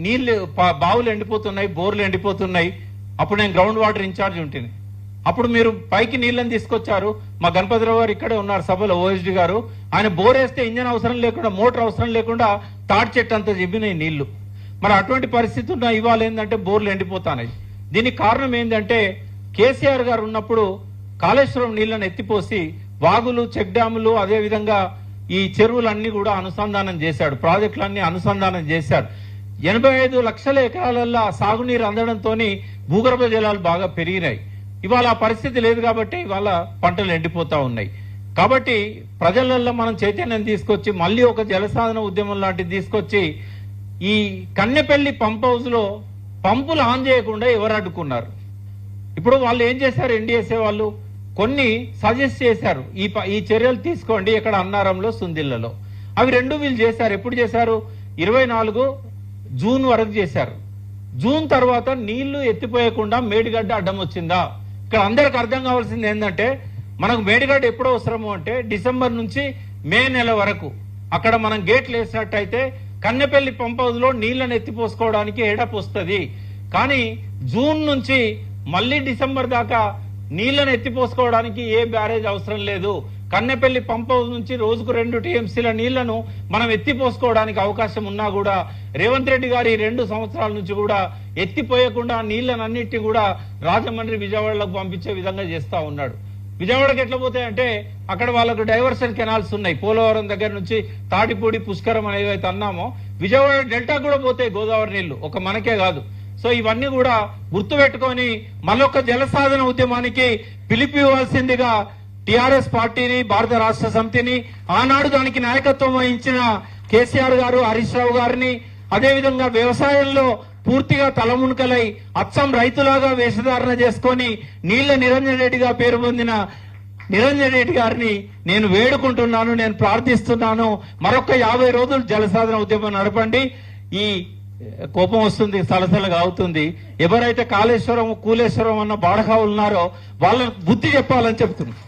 నీళ్లు బావులు ఎండిపోతున్నాయి, బోర్లు ఎండిపోతున్నాయి. అప్పుడు నేను గ్రౌండ్ వాటర్ ఇన్ఛార్జ్ ఉంటుంది. అప్పుడు మీరు పైకి నీళ్ళని తీసుకొచ్చారు. మా గణపతిరావు గారు ఇక్కడే ఉన్నారు సభలో, ఓఎస్డి గారు. ఆయన బోర్ వేస్తే ఇంజన్ అవసరం లేకుండా, మోటార్ అవసరం లేకుండా తాటి చెట్టు అంతా చెప్పినాయి నీళ్లు. మరి అటువంటి పరిస్థితి ఉన్న ఇవాళ ఏంటంటే బోర్లు ఎండిపోతాయి. దీనికి కారణం ఏంటంటే కేసీఆర్ గారు ఉన్నప్పుడు కాళేశ్వరం నీళ్లను ఎత్తిపోసి వాగులు, చెక్ డ్యాములు, అదేవిధంగా ఈ చెరువులన్నీ కూడా అనుసంధానం చేశాడు, ప్రాజెక్టులన్నీ అనుసంధానం చేశాడు. 85 లక్షల ఎకరాలల్లో సాగునీరు అందడంతో భూగర్భ జలాలు బాగా పెరిగినాయి. ఇవాళ ఆ పరిస్థితి లేదు కాబట్టి ఇవాళ పంటలు ఎండిపోతా ఉన్నాయి. కాబట్టి ప్రజలలో మనం చైతన్యం తీసుకొచ్చి మళ్ళీ ఒక జలసాధన ఉద్యమం లాంటిది తీసుకొచ్చి ఈ కన్నెపల్లి పంప్ హౌస్ లో పంపులు ఆన్ చేయకుండా ఎవరు అడ్డుకున్నారు? ఇప్పుడు వాళ్ళు ఏం చేశారు? ఎన్డీఎస్ఏ వాళ్ళు కొన్ని సజెస్ట్ చేశారు, ఈ చర్యలు తీసుకోండి ఇక్కడ అన్నారంలో, సుందిళ్లలో. అవి రెండు వీళ్ళు చేశారు. ఎప్పుడు చేశారు? 24 జూన్ వరకు చేశారు. జూన్ తర్వాత నీళ్లు ఎత్తిపోయకుండా మేడిగడ్డ అడ్డం వచ్చిందా? ఇక్కడ అందరికి అర్థం కావాల్సింది ఏంటంటే మనకు మేడిగడ్డ ఎప్పుడు అవసరము అంటే డిసెంబర్ నుంచి మే నెల వరకు అక్కడ మనం గేట్లు వేసినట్టయితే కన్నెపల్లి పంప్ హౌస్ లో నీళ్లను ఎత్తిపోసుకోవడానికి ఎడప్ వస్తుంది. కానీ జూన్ నుంచి మళ్ళీ డిసెంబర్ దాకా నీళ్లను ఎత్తిపోసుకోవడానికి ఏ బ్యారేజ్ అవసరం లేదు. కన్నెపల్లి పంప్ హౌస్ నుంచి రోజుకు 2 టీఎంసీల నీళ్లను మనం ఎత్తిపోసుకోవడానికి అవకాశం ఉన్నా కూడా రేవంత్ రెడ్డి గారి 2 సంవత్సరాల నుంచి కూడా ఎత్తిపోయకుండా నీళ్లనన్నిటినీ కూడా రాజమండ్రి, విజయవాడలకు పంపించే విధంగా చేస్తా ఉన్నాడు. విజయవాడకి ఎట్లా పోతాయంటే అక్కడ వాళ్ళకు డైవర్షన్ కెనాల్స్ ఉన్నాయి. పోలవరం దగ్గర నుంచి తాటిపూడి, పుష్కరం అనేవి అయితే అన్నామో విజయవాడ డెల్టా కూడా పోతాయి గోదావరి నీళ్లు, ఒక మనకే కాదు. సో ఇవన్నీ కూడా గుర్తుపెట్టుకొని మరొక జలసాధన ఉద్యమానికి పిలిపివ్వాల్సిందిగా టిఆర్ఎస్ పార్టీని, భారత రాష్ట్ర సమితిని, ఆనాడు దానికి నాయకత్వం వహించిన కేసీఆర్ గారు, హరీష్ రావు గారిని, అదేవిధంగా వ్యవసాయంలో పూర్తిగా తలమునకలై అచ్చం రైతులాగా వేషధారణ చేసుకొని నీళ్ల నిరంజన్ రెడ్డిగా పేరు పొందిన నిరంజన్ రెడ్డి గారిని నేను వేడుకుంటున్నాను, నేను ప్రార్థిస్తున్నాను. మరొక 50 రోజులు జలసాధన ఉద్యమం నడపండి. ఈ కోపం వస్తుంది, సలసలగా అవుతుంది. ఎవరైతే కాళేశ్వరం, కూలేశ్వరం అన్న బాడకావులు ఉన్నారో వాళ్ళకు బుద్ధి చెప్పాలని చెప్తున్నారు.